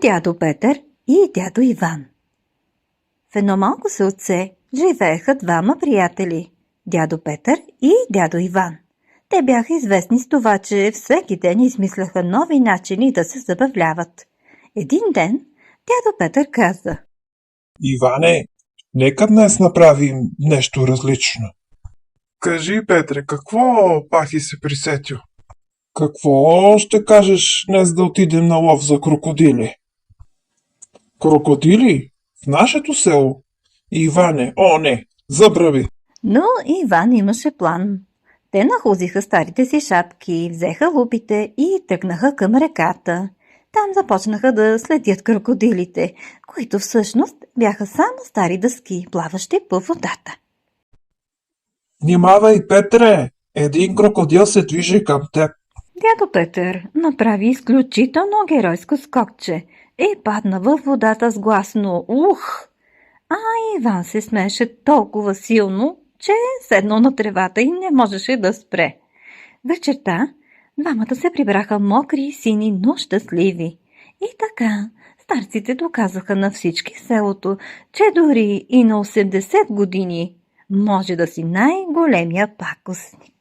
Дядо Петър и дядо Иван. В едно малко селце живееха двама приятели – дядо Петър и дядо Иван. Те бяха известни с това, че всеки ден измисляха нови начини да се забавляват. Един ден дядо Петър каза: Иване, нека днес направим нещо различно. Кажи, Петре, какво пак си се присетил? Какво ще кажеш днес да отидем на лов за крокодили? Крокодили? В нашето село? Иване, о не, забрави! Но Иван имаше план. Те нахлузиха старите си шапки, взеха лупите и тръгнаха към реката. Там започнаха да следят крокодилите, които всъщност бяха само стари дъски, плаващи по водата. Внимавай, Петре! Един крокодил се движи към теб. Дядо Петър направи изключително геройско скокче и падна във водата с гласно «Ух!». А Иван се смееше толкова силно, че седнал на тревата и не можеше да спре. Вечерта двамата се прибраха мокри, сини, но щастливи. И така старците доказаха на всички в селото, че дори и на 80 години може да си най-големия пакостник.